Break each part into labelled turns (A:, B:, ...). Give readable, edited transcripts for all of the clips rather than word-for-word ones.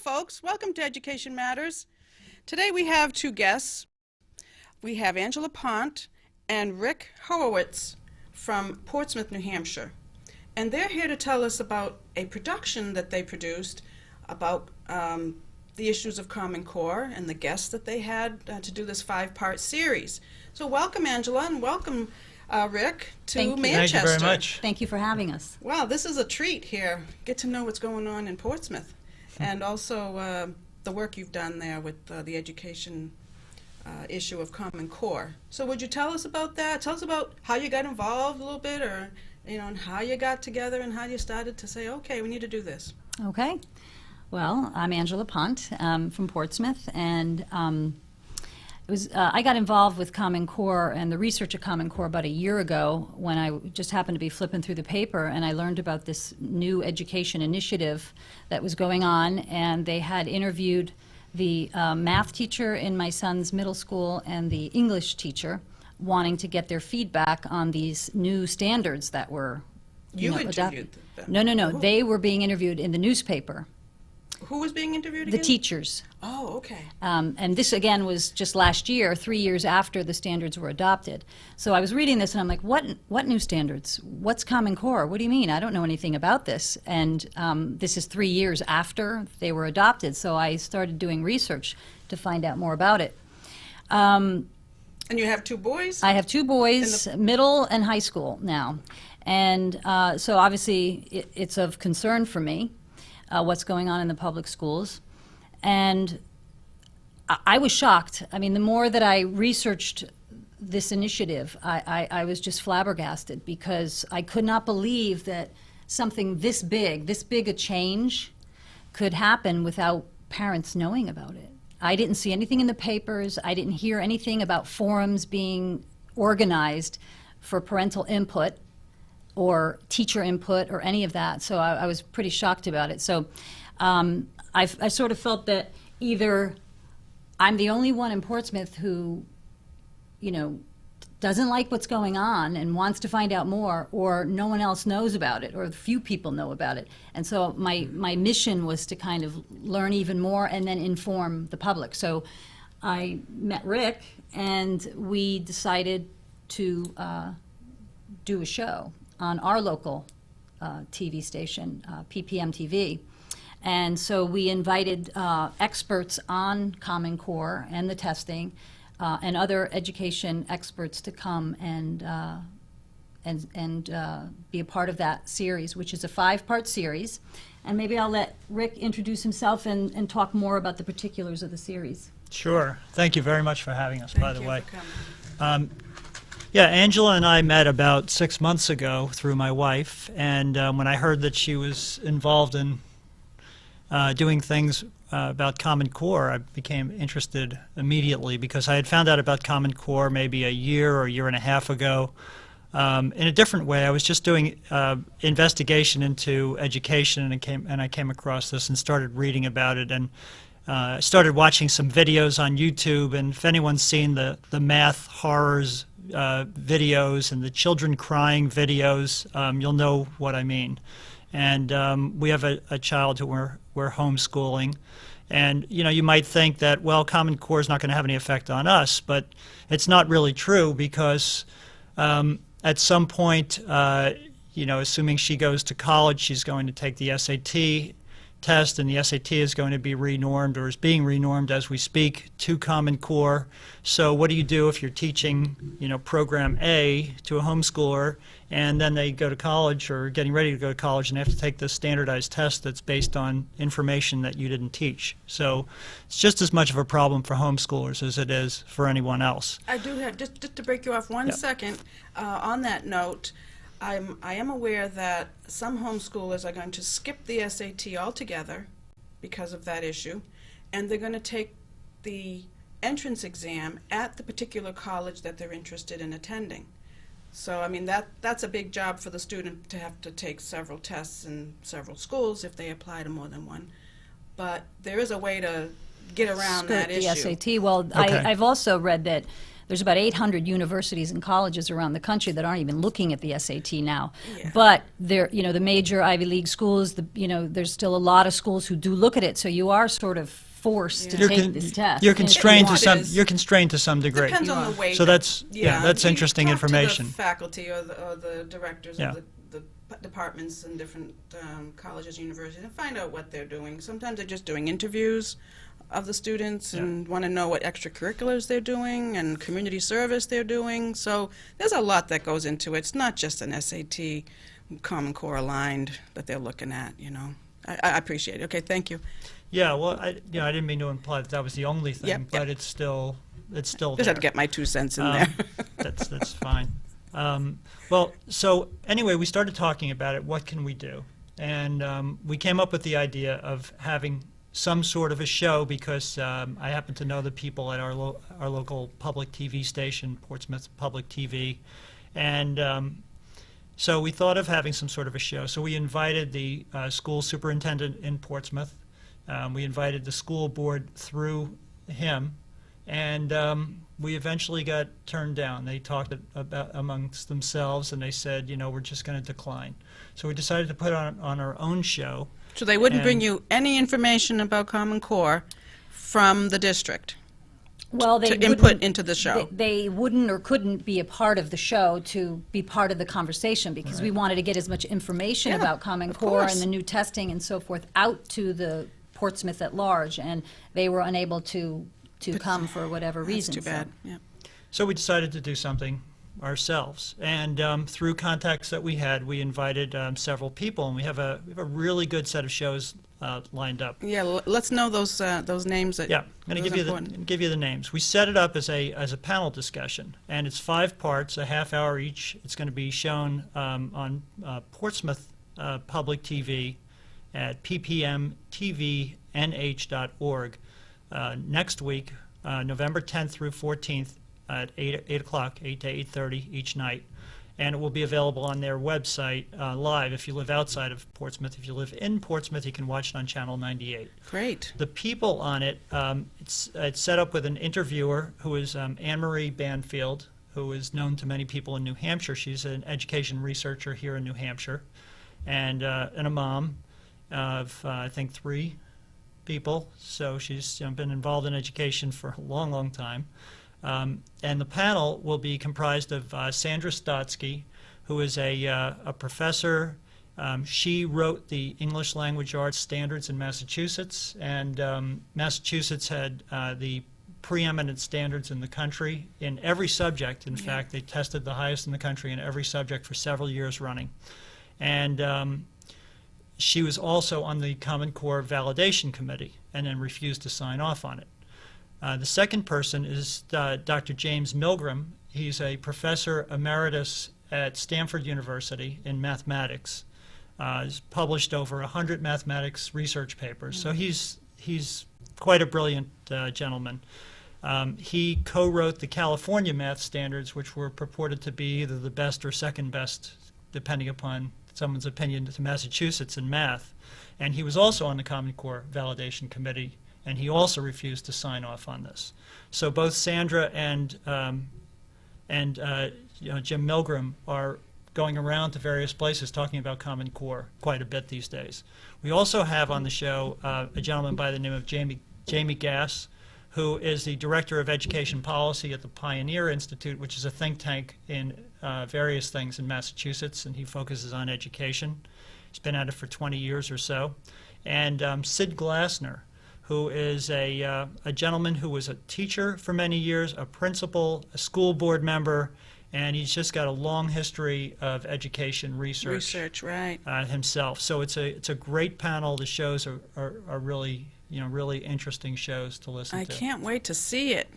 A: folks. Welcome to Education Matters. Today we have two guests. We have Angela Pont and Rick Horowitz from Portsmouth, New Hampshire. And they're here to tell us about a production that they produced about the issues of Common Core and the guests that they had to do this 5-part series. So welcome, Angela, and welcome, Rick, to Manchester.
B: Thank you very much.
C: Thank you for having us.
A: Wow, this is a treat here. Get to know what's going on in Portsmouth, and also the work you've done there with the education issue of Common Core. So would you tell us about that? Tell us about how you got involved a little bit, or and how you got together and how you started to say, okay, we need to do this.
C: Okay. Well, I'm Angela Pont from Portsmouth, and I got involved with Common Core and the research of Common Core about a year ago when I just happened to be flipping through the paper, and I learned about this new education initiative that was going on, and they had interviewed the math teacher in my son's middle school and the English teacher, wanting to get their feedback on these new standards that were
A: Interviewed them?
C: No.
A: Who?
C: They were being interviewed in the newspaper.
A: Who was being interviewed
C: The
A: again?
C: teachers.
A: Oh, okay.
C: And this, again, was just last year, 3 years after the standards were adopted. So I was reading this, and I'm like, what new standards? What's Common Core? What do you mean? I don't know anything about this. And this is 3 years after they were adopted, so I started doing research to find out more about it.
A: And you have two boys?
C: I have two boys, middle and high school now. And so obviously it's of concern for me. What's going on in the public schools. And I was shocked. I mean, the more that I researched this initiative, I was just flabbergasted, because I could not believe that something this big a change could happen without parents knowing about it. I didn't see anything in the papers. I didn't hear anything about forums being organized for parental input or teacher input or any of that. So I was pretty shocked about it. So I sort of felt that either I'm the only one in Portsmouth who, doesn't like what's going on and wants to find out more, or no one else knows about it, or few people know about it. And so my mission was to kind of learn even more and then inform the public. So I met Rick, and we decided to do a show on our local TV station, PPM TV. And so we invited experts on Common Core and the testing and other education experts to come and be a part of that series, which is a 5-part series. And maybe I'll let Rick introduce himself and talk more about the particulars of the series.
B: Sure. Thank you very much for having us, by the way.
A: Thank you for coming.
B: Yeah, Angela and I met about 6 months ago through my wife, and when I heard that she was involved in doing things about Common Core, I became interested immediately, because I had found out about Common Core maybe a year or a year and a half ago in a different way. I was just doing investigation into education, and I came across this and started reading about it, and started watching some videos on YouTube. And if anyone's seen the math horrors videos and the children crying videos, you'll know what I mean. And we have a child who we're homeschooling, and you might think that, well, Common Core is not going to have any effect on us, but it's not really true, because at some point, assuming she goes to college, she's going to take the SAT test, and the SAT is going to be renormed, or is being renormed as we speak, to Common Core. So what do you do if you're teaching, program A to a homeschooler, and then they go to college or getting ready to go to college, and they have to take this standardized test that's based on information that you didn't teach? So it's just as much of a problem for homeschoolers as it is for anyone else.
A: I do have, just to break you off one second, on that note, I am aware that some homeschoolers are going to skip the SAT altogether because of that issue, and they're going to take the entrance exam at the particular college that they're interested in attending. So, I mean, that's a big job for the student, to have to take several tests in several schools if they apply to more than one. But there is a way to get around that issue.
C: The SAT. Well,
B: Okay.
C: I've also read that there's about 800 universities and colleges around the country that aren't even looking at the SAT now.
A: Yeah.
C: But they're, the major Ivy League schools, there's still a lot of schools who do look at it, so you are sort of forced to take this test.
B: You're constrained to
A: It
B: some.
A: is.
B: You're constrained to some degree.
A: Depends on the weight.
B: So that's that's
A: you
B: interesting
A: talk
B: information.
A: To the faculty or the directors
B: Yeah.
A: of the departments in different colleges, universities, and find out what they're doing. Sometimes they're just doing interviews of the students and want to know what extracurriculars they're doing and community service they're doing. So there's a lot that goes into it. It's not just an SAT Common Core aligned that they're looking at. I appreciate it. Okay, thank you.
B: Yeah, well, I didn't mean to imply that was the only thing,
A: Yep,
B: but
A: yep.
B: it's still
A: Just
B: there.
A: had to get my 2 cents in there.
B: That's fine. Well, so anyway, we started talking about it. What can we do? And we came up with the idea of having some sort of a show because I happen to know the people at our local public TV station, Portsmouth Public TV, and so we thought of having some sort of a show. So we invited the school superintendent in Portsmouth. We invited the school board through him, and we eventually got turned down. They talked about amongst themselves, and they said, we're just going to decline. So we decided to put on our own show.
A: So they wouldn't bring
B: And-
A: you any information about Common Core from the district
C: Well, they
A: to input
C: wouldn't-
A: into the show.
C: They wouldn't or couldn't be a part of the show to be part of the conversation because we wanted to get as much information
A: Yeah,
C: about Common
A: of
C: Core
A: course.
C: and the new testing and so forth out to the Portsmouth at large, and they were unable to come for whatever
A: That's
C: reason.
A: too
C: so-
A: bad. Yeah.
B: So we decided to do something ourselves, and through contacts that we had, we invited several people, and we have a really good set of shows lined up.
A: Yeah, let's know those names.
B: Yeah, I'm going to give you the names. We set it up as a panel discussion, and it's 5 parts, a half hour each. It's going to be shown on Portsmouth Public TV at ppmtvnh.org next week, November 10th through 14th at 8 o'clock, 8 to 8:30 each night. And it will be available on their website live if you live outside of Portsmouth. If you live in Portsmouth, you can watch it on Channel 98.
A: Great.
B: The people on it, it's set up with an interviewer who is Marie Banfield, who is known to many people in New Hampshire. She's an education researcher here in New Hampshire, and a mom of, I think, 3 people. So she's been involved in education for a long, long time. And the panel will be comprised of Sandra Stotsky, who is a professor. She wrote the English Language Arts Standards in Massachusetts, and Massachusetts had the preeminent standards in the country in every subject. In fact, they tested the highest in the country in every subject for several years running. And she was also on the Common Core Validation Committee and then refused to sign off on it. The second person is Dr. James Milgram. He's a professor emeritus at Stanford University in mathematics. He's published over 100 mathematics research papers, so he's quite a brilliant gentleman. He co-wrote the California math standards, which were purported to be either the best or second best, depending upon someone's opinion, to Massachusetts in math. And he was also on the Common Core Validation Committee, and he also refused to sign off on this. So both Sandra and Jim Milgram are going around to various places talking about Common Core quite a bit these days. We also have on the show a gentleman by the name of Jamie Gass, who is the Director of Education Policy at the Pioneer Institute, which is a think tank in various things in Massachusetts, and he focuses on education. He's been at it for 20 years or so. And Sid Glassner, who is a gentleman who was a teacher for many years, a principal, a school board member, and he's just got a long history of education research
A: Right.
B: himself. So it's a great panel. The shows are really really interesting shows to listen
A: I
B: to.
A: can't wait to see it.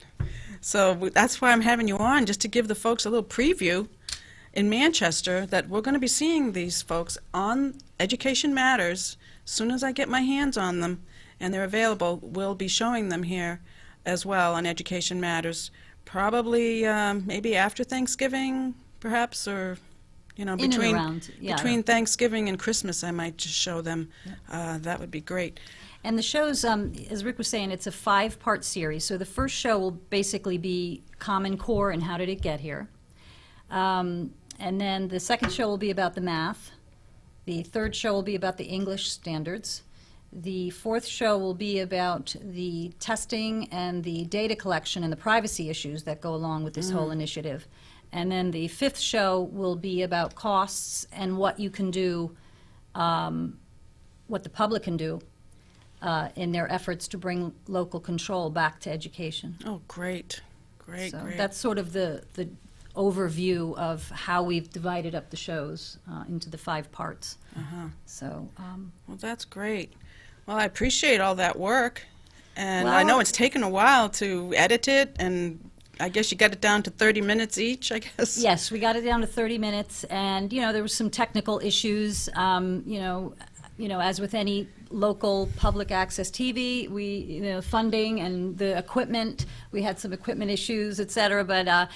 A: So that's why I'm having you on, just to give the folks a little preview in Manchester that we're going to be seeing these folks on Education Matters. As soon as I get my hands on them and they're available, we'll be showing them here as well on Education Matters. Probably maybe after Thanksgiving, perhaps, or You know,
C: In and
A: between
C: around, yeah.
A: between Thanksgiving and Christmas, I might just show them. That would be great.
C: And the shows, as Rick was saying, it's a 5-part series. So the first show will basically be Common Core and how did it get here. And then the second show will be about the math. The third show will be about the English standards. The fourth show will be about the testing and the data collection and the privacy issues that go along with this whole initiative. And then the fifth show will be about costs and what you can do, what the public can do in their efforts to bring local control back to education.
A: Oh, great, great,
C: So
A: great.
C: that's sort of the overview of how we've divided up the shows into the 5 parts. So,
A: Well, that's great. Well, I appreciate all that work, and I
C: Well-
A: know it's taken a while to edit it, and I guess you got it down to 30 minutes each, I guess.
C: yes, we got it down to 30 minutes, and, there were some technical issues, as with any local public access TV, funding and the equipment, we had some equipment issues, et cetera, but,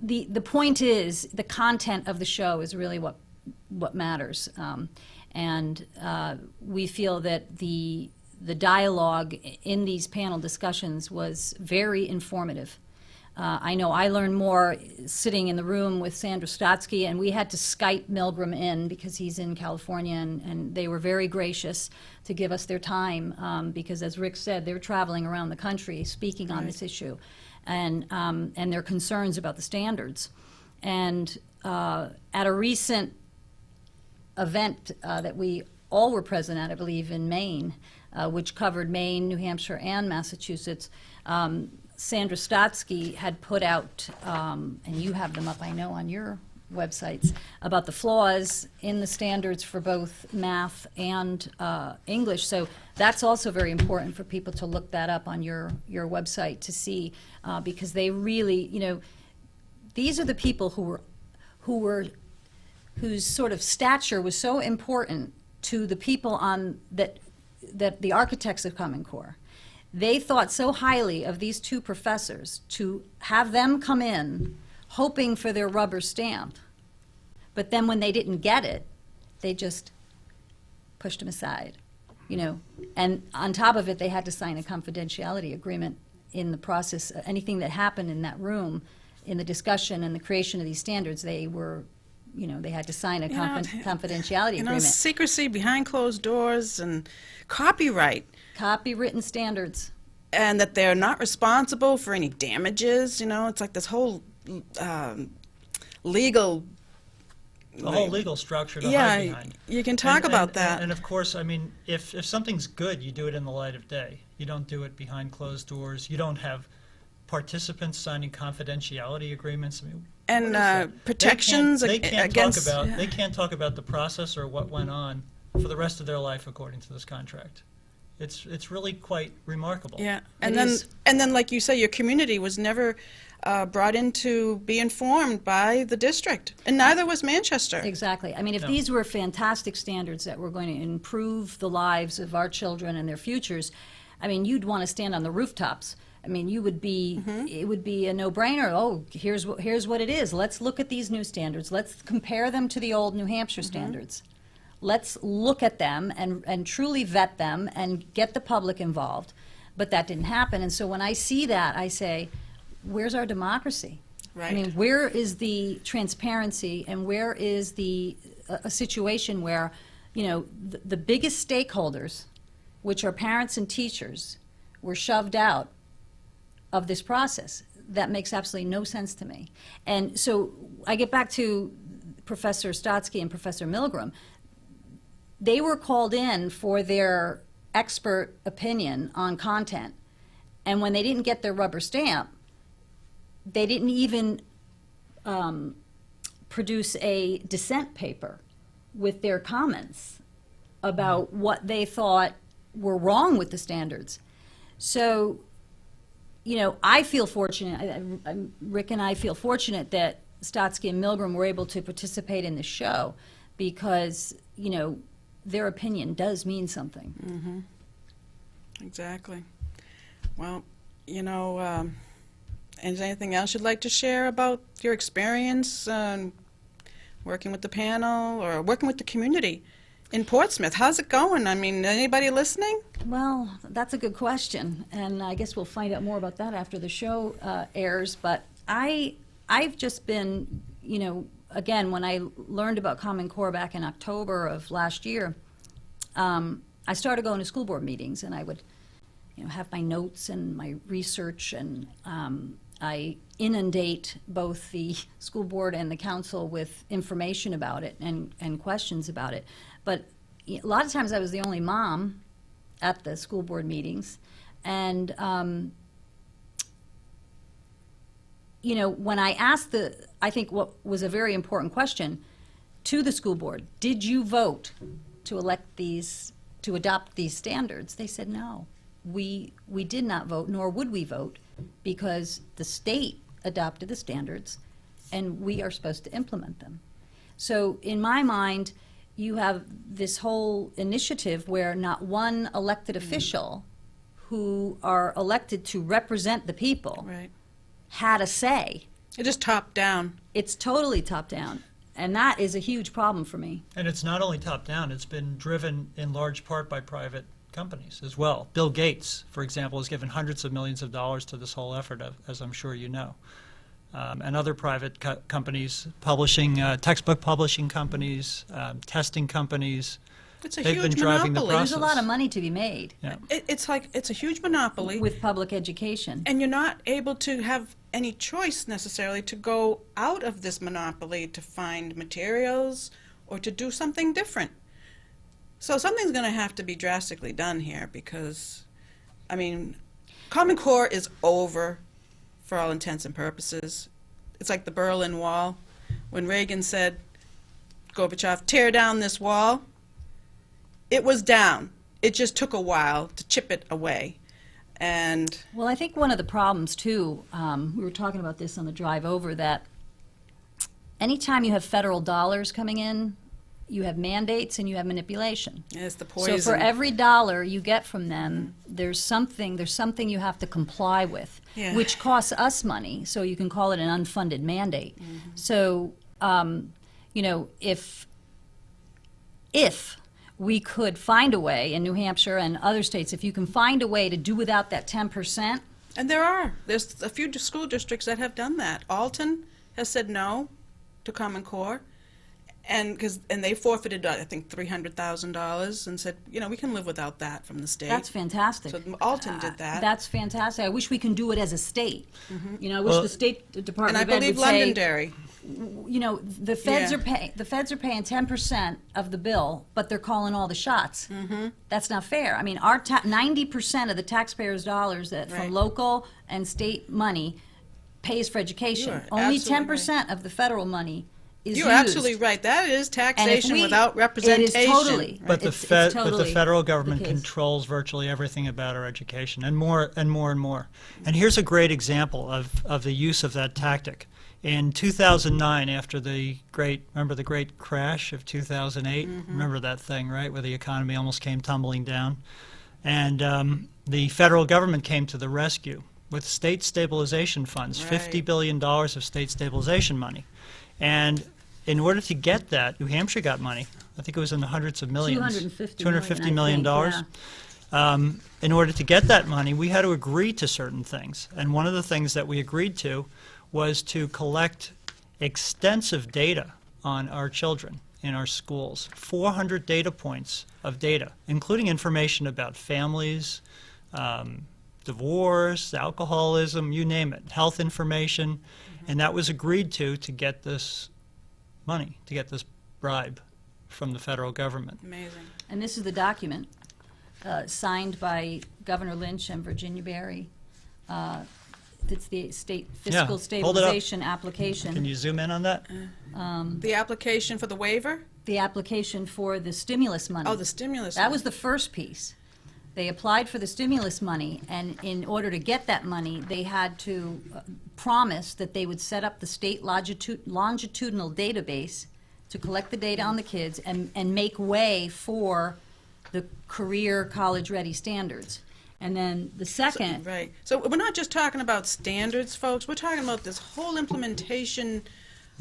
C: the point is, the content of the show is really what matters. And we feel that the dialogue in these panel discussions was very informative. I know I learned more sitting in the room with Sandra Stotsky, and we had to Skype Milgram in because he's in California, and they were very gracious to give us their time because, as Rick said, they're traveling around the country speaking on this issue, and their concerns about the standards. And at a recent event that we all were present at, I believe, in Maine, which covered Maine, New Hampshire, and Massachusetts, Sandra Stotsky had put out, and you have them up, I know, on your websites, about the flaws in the standards for both math and English. So that's also very important for people to look that up on your website to see, because they really, these are the people whose sort of stature was so important to the people on that the architects of Common Core. They thought so highly of these 2 professors to have them come in hoping for their rubber stamp. But then when they didn't get it, they just pushed them aside, And on top of it, they had to sign a confidentiality agreement in the process. Anything that happened in that room, in the discussion and the creation of these standards, they were, they had to sign a confidentiality agreement.
A: Secrecy behind closed doors and copyright.
C: Copywritten standards.
A: And that they're not responsible for any damages, it's like this whole legal...
B: The whole legal structure to hide
A: Yeah,
B: behind.
A: you can talk about that.
B: And of course, I mean, if something's good, you do it in the light of day. You don't do it behind closed doors. You don't have participants signing confidentiality agreements. I mean,
A: And
B: what is that?
A: protections
B: they can't
A: against...
B: talk about they can't talk about the process or what went on for the rest of their life according to this contract. It's really quite remarkable.
A: Yeah,
C: It
A: and
C: is.
A: then like you say, your community was never brought in to be informed by the district, and neither was Manchester.
C: Exactly. I mean, if
B: No.
C: these were fantastic standards that were going to improve the lives of our children and their futures, I mean, you'd want to stand on the rooftops. I mean, you would be, it would be a no-brainer. Oh, here's what it is. Let's look at these new standards. Let's compare them to the old New Hampshire standards. Let's look at them and truly vet them and get the public involved. But that didn't happen. And so when I see that, I say, where's our democracy?
A: Right.
C: I mean, where is the transparency and where is a situation where, the biggest stakeholders, which are parents and teachers, were shoved out of this process? That makes absolutely no sense to me. And so I get back to Professor Stotsky and Professor Milgram. They were called in for their expert opinion on content, and when they didn't get their rubber stamp, they didn't even produce a dissent paper with their comments about what they thought were wrong with the standards. So, I feel fortunate, Rick and I feel fortunate that Stotsky and Milgram were able to participate in the show because, their opinion does mean something.
A: Mm-hmm. Exactly. Well, is there anything else you'd like to share about your experience working with the panel or working with the community in Portsmouth? How's it going? I mean, anybody listening?
C: Well, that's a good question, and I guess we'll find out more about that after the show airs. But I've just been, again, when I learned about Common Core back in October of last year, I started going to school board meetings, and I would, have my notes and my research, and I inundate both the school board and the council with information about it and questions about it. But a lot of times I was the only mom at the school board meetings, and when I asked I think what was a very important question to the school board, did you vote to adopt these standards? They said no. We did not vote, nor would we vote, because the state adopted the standards and we are supposed to implement them. So in my mind, you have this whole initiative where not one elected official who are elected to represent the people
A: Right.
C: had a say.
A: It just top down.
C: It's totally top down, and that is a huge problem for me.
B: And it's not only top down, it's been driven in large part by private companies as well. Bill Gates, for example, has given hundreds of millions of dollars to this whole effort, as I'm sure you know. And other private companies, textbook publishing companies, testing companies,
A: It's a
B: they've
A: huge
B: been driving the
A: monopoly.
B: process.
C: There's a lot of money to be made
B: Yeah.
A: It's a huge monopoly.
C: with public education.
A: And you're not able to have any choice necessarily to go out of this monopoly to find materials or to do something different. So something's going to have to be drastically done here because, I mean, Common Core is over for all intents and purposes. It's like the Berlin Wall. When Reagan said, Gorbachev, tear down this wall, it was down. It just took a while to chip it away. And
C: Well, I think one of the problems, too, we were talking about this on the drive over, that anytime you have federal dollars coming in, you have mandates and you have manipulation.
A: it's the poison.
C: So for every dollar you get from them, there's something you have to comply with,
A: Yeah.
C: which costs us money, so you can call it an unfunded mandate. So, if we could find a way in New Hampshire and other states, if you can find a way to do without that 10%,
A: And there's a few school districts that have done that. Alton has said no to Common Core, and they forfeited, I think, $300,000 and said, we can live without that from the state.
C: that's fantastic.
A: So Alton did that.
C: That's fantastic. I wish we can do it as a state. I wish
B: Well-
C: the State
A: And
C: Department
A: I
C: of Ed
A: believe
C: would say,
A: Londonderry.
C: the feds
A: Yeah.
C: are paying 10% of the bill, but they're calling all the shots. That's not fair. I mean, 90% of the taxpayers' dollars that
A: Right.
C: from local and state money pays for education.
A: You are
C: Only
A: absolutely
C: 10% of the federal money is
A: You're
C: used.
A: absolutely right. That is
C: And if
A: taxation
C: we-
A: without
C: It
A: representation.
C: is totally.
B: But the
C: it's totally
B: federal government
C: the case.
B: controls virtually everything about our education, and more and more and more. And here's a great example of the use of that tactic. In 2009, after remember the great crash of 2008? Remember that thing, right, where the economy almost came tumbling down? And the federal government came to the rescue with state stabilization funds,
A: Right.
B: $50 billion of state stabilization money. And in order to get that, New Hampshire got money. I think it was in the hundreds of millions.
C: $250
B: million. In order to get that money, we had to agree to certain things. And one of the things that we agreed to was to collect extensive data on our children in our schools, 400 data points of data, including information about families, divorce, alcoholism, you name it, health information. And that was agreed to get this money, to get this bribe from the federal government.
A: Amazing.
C: And this is the document signed by Governor Lynch and Virginia Berry. It's the state fiscal
B: hold it up.
C: stabilization application.
B: Can you zoom in on that?
A: The application for the waiver?
C: The application for the stimulus money.
A: Oh, the stimulus.
C: That was the first piece. They applied for the stimulus money, and in order to get that money, they had to promise that they would set up the state longitudinal database to collect the data on the kids and make way for the career college-ready standards. And then the second,
A: Right. So we're not just talking about standards, folks. We're talking about this whole implementation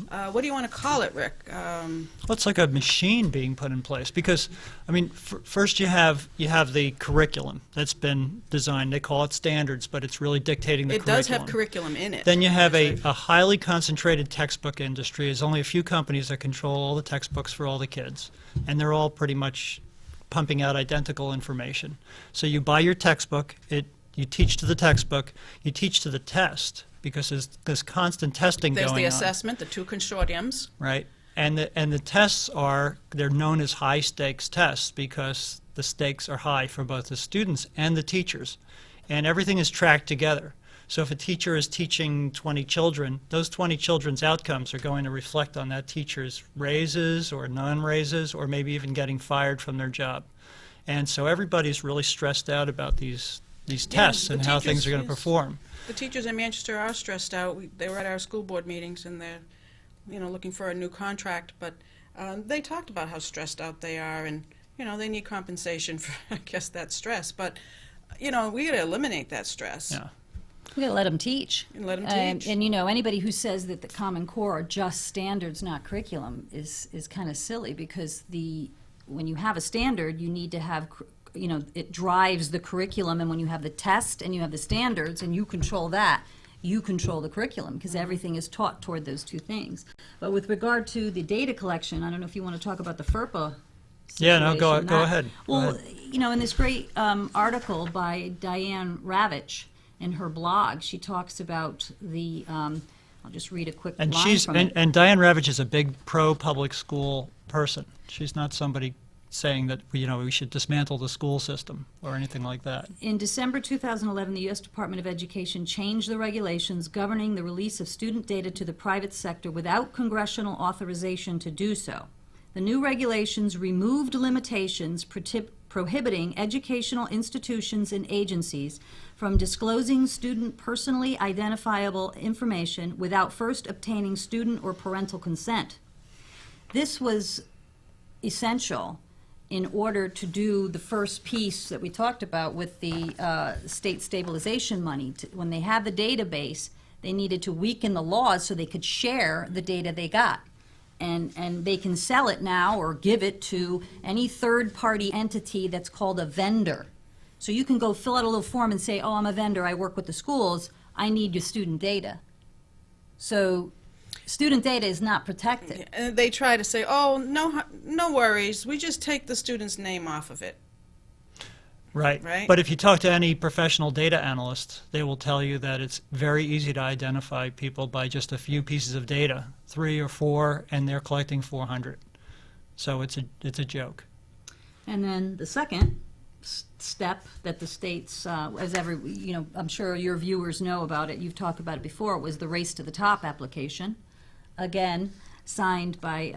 A: what do you want to call it, Rick?
B: Well, it's like a machine being put in place because, I mean, first you have the curriculum that's been designed. They call it standards, but it's really dictating the
A: It
B: curriculum.
A: does have curriculum in it.
B: Then you have a highly concentrated textbook industry. There's only a few companies that control all the textbooks for all the kids, and they're all pretty much pumping out identical information. So you buy your textbook, you teach to the textbook, you teach to the test, because there's constant testing
A: There's
B: going
A: the
B: on.
A: assessment, the 2 consortiums.
B: Right, and the tests they're known as high stakes tests because the stakes are high for both the students and the teachers, and everything is tracked together. So if a teacher is teaching 20 children, those 20 children's outcomes are going to reflect on that teacher's raises or non-raises or maybe even getting fired from their job. And so everybody's really stressed out about these tests and how things are going to perform.
A: The teachers in Manchester are stressed out. They were at our school board meetings, and they're, looking for a new contract. But they talked about how stressed out they are, and they need compensation for, I guess, that stress. But we got to eliminate that stress.
B: Yeah.
C: We got to let them teach.
A: And let 'em teach.
C: And anybody who says that the Common Core are just standards, not curriculum, is kind of silly because when you have a standard, you need to have it drives the curriculum, and when you have the test and you have the standards and you control that, you control the curriculum because everything is taught toward those two things. But with regard to the data collection, I don't know if you want to talk about the FERPA situation.
B: Yeah, no, go ahead.
C: Well,
B: Go ahead.
C: In this great article by Diane Ravitch in her blog, she talks about I'll just read a quick
B: And
C: line from it.
B: and Diane Ravitch is a big pro-public school person. She's not somebody saying that we should dismantle the school system or anything like that.
C: In December 2011, the U.S. Department of Education changed the regulations governing the release of student data to the private sector without congressional authorization to do so. The new regulations removed limitations prohibiting educational institutions and agencies from disclosing student personally identifiable information without first obtaining student or parental consent. This was essential in order to do the first piece that we talked about with the state stabilization money. When they have the database, they needed to weaken the laws so they could share the data they got. And they can sell it now or give it to any third-party entity that's called a vendor. So you can go fill out a little form and say, oh, I'm a vendor, I work with the schools, I need your student data. So student data is not protected.
A: And they try to say, oh, no worries, we just take the student's name off of it.
B: Right. But if you talk to any professional data analyst, they will tell you that it's very easy to identify people by just a few pieces of data, 3 or 4, and they're collecting 400. So it's a joke.
C: And then the second step that the states, I'm sure your viewers know about it, you've talked about it before, was the Race to the Top application, again, signed by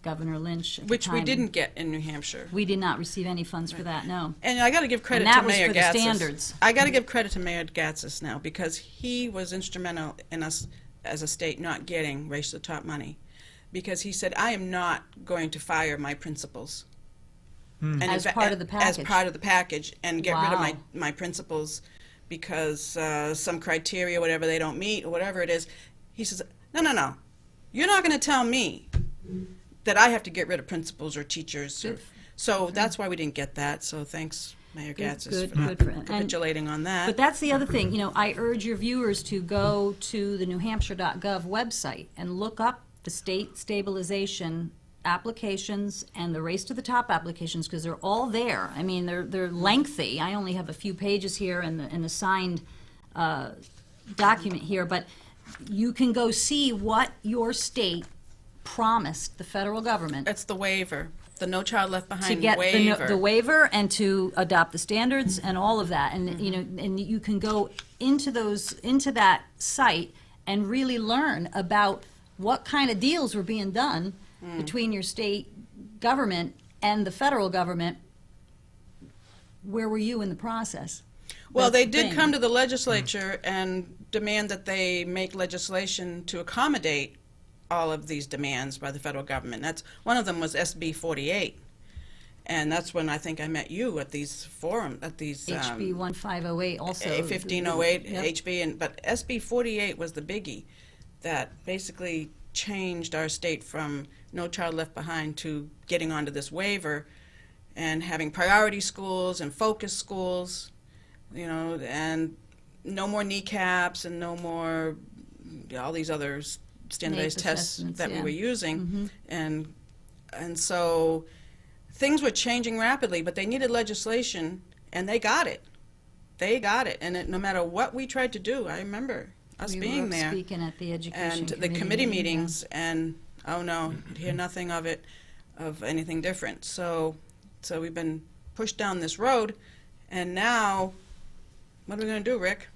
C: Governor Lynch at the
A: Which we
C: time.
A: didn't get in New Hampshire.
C: We did not receive any funds for that, no.
A: And I got to give credit
C: And that
A: to
C: was
A: Mayor
C: for the
A: Gatzis.
C: standards.
A: I got to give credit to Mayor Gatzis now because he was instrumental in us as a state not getting Race to the Top money, because he said, I am not going to fire my principals. And
C: As part of the package.
A: As part of the package, and get rid of
C: Wow.
A: my principals because some criteria, whatever they don't meet or whatever it is. He says, no. You're not going to tell me that I have to get rid of principals or teachers. So that's why we didn't get that. So thanks, Mayor Gatzis, for capitulating on that.
C: But that's the other thing. I urge your viewers to go to the newhampshire.gov website and look up the state stabilization applications and the Race to the Top applications, because they're all there. I mean, they're lengthy. I only have a few pages here and the signed document here, but you can go see what your state promised the federal government
A: That's the waiver, the No Child Left
C: to
A: Behind
C: get
A: waiver.
C: the waiver and to adopt the standards and all of that. And and you can go into that site and really learn about what kind of deals were being done between your state government and the federal government. Where were you in the process?
A: Well,
C: That's
A: they
C: the
A: did
C: thing.
A: come to the legislature and demand that they make legislation to accommodate all of these demands by the federal government. That's one of them was SB 48, and that's when I think I met you at these forums, at these
C: HB 1508 also.
A: 1508
C: Yep.
A: HB, but SB 48 was the biggie. that basically changed our state from No Child Left Behind to getting onto this waiver and having priority schools and focus schools, you know, and no more kneecaps and no more all these other standardized
C: NAEP
A: tests
C: assessments,
A: that we
C: yeah.
A: were using.
C: Mhm.
A: And so things were changing rapidly, but they needed legislation, and they got it. They got it. And no matter what we tried to do, I remember us
C: We
A: being
C: were
A: there.
C: speaking at the education
A: And the
C: committee
A: committee
C: meeting, yeah.
A: meetings, and oh no, you'd hear nothing of it, of anything different. So we've been pushed down this road, and now, what are we going to do, Rick?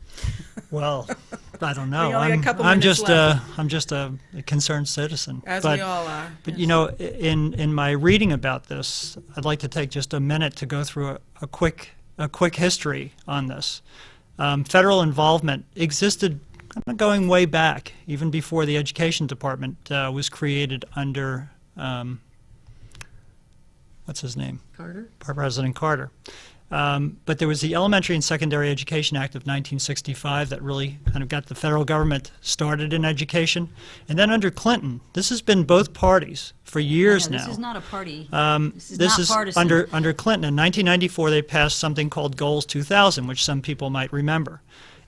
B: Well, I don't know.
A: We only got a couple
B: I'm
A: minutes
B: just
A: left.
B: I'm just a concerned citizen.
A: As
B: but,
A: we all are.
B: But
A: yes.
B: you know, in my reading about this, I'd like to take just a minute to go through a quick history on this. Federal involvement existed going way back, even before the Education Department was created under what's his name?
C: Carter?
B: President Carter. But there was the Elementary and Secondary Education Act of 1965 that really kind of got the federal government started in education. And then under Clinton, this has been both parties for years
C: No,
B: now.
C: This is not a party.
B: This
C: not
B: is
C: partisan.
B: under Clinton. In 1994, they passed something called Goals 2000, which some people might remember.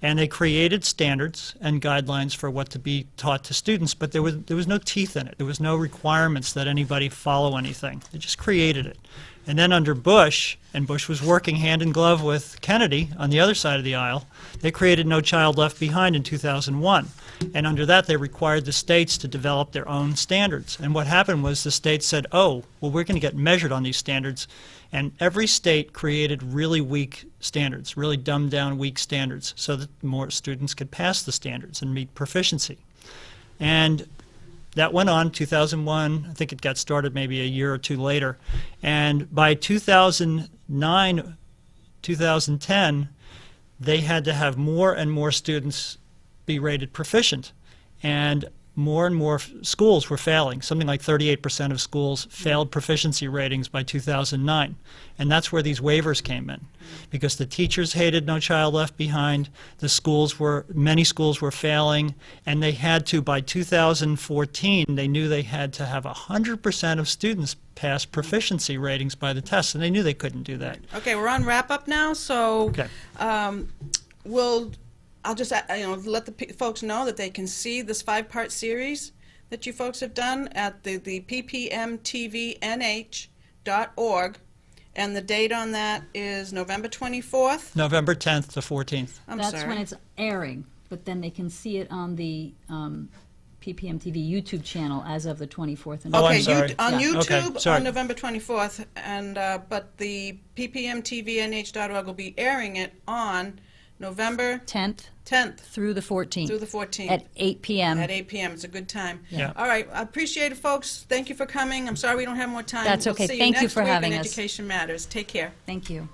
B: And they created standards and guidelines for what to be taught to students, but there was no teeth in it. There was no requirements that anybody follow anything. They just created it. And then under Bush, and Bush was working hand in glove with Kennedy on the other side of the aisle, they created No Child Left Behind in 2001. And under that, they required the states to develop their own standards. And what happened was the states said, oh, well, we're going to get measured on these standards. And every state created really weak standards, really dumbed down weak standards, so that more students could pass the standards and meet proficiency. And that went on 2001. I think it got started maybe a year or two later. And by 2009, 2010, they had to have more and more students be rated proficient. And more schools were failing. Something like 38% of schools failed proficiency ratings by 2009. And that's where these waivers came in. Because the teachers hated No Child Left Behind, many schools were failing, and they had to, by 2014, they knew they had to have 100% of students pass proficiency ratings by the test, and they knew they couldn't do that.
A: Okay, we're on wrap-up now, so
B: Okay.
A: I'll just let the folks know that they can see this 5-part series that you folks have done at the ppmtvnh.org, and the date on that is November 24th.
B: November 10th to 14th.
C: That's when it's airing, but then they can see it on the PPM TV YouTube channel as of the 24th.
B: Oh, I'm
A: Okay,
B: sorry.
A: on
C: Yeah.
A: YouTube
B: Okay, sorry.
A: on November 24th, and but the ppmtvnh.org will be airing it on November
C: 10th
A: 10th
C: through the 14th.
A: through the 14th.
C: At 8 p.m.
A: At 8 p.m. It's a good time.
B: Yeah.
A: All right. I appreciate it, folks. Thank you for coming. I'm sorry we don't have more time.
C: That's
A: We'll
C: okay.
A: see
C: Thank you
A: next
C: for
A: week
C: having
A: on
C: us.
A: Education Matters. Take care.
C: Thank you.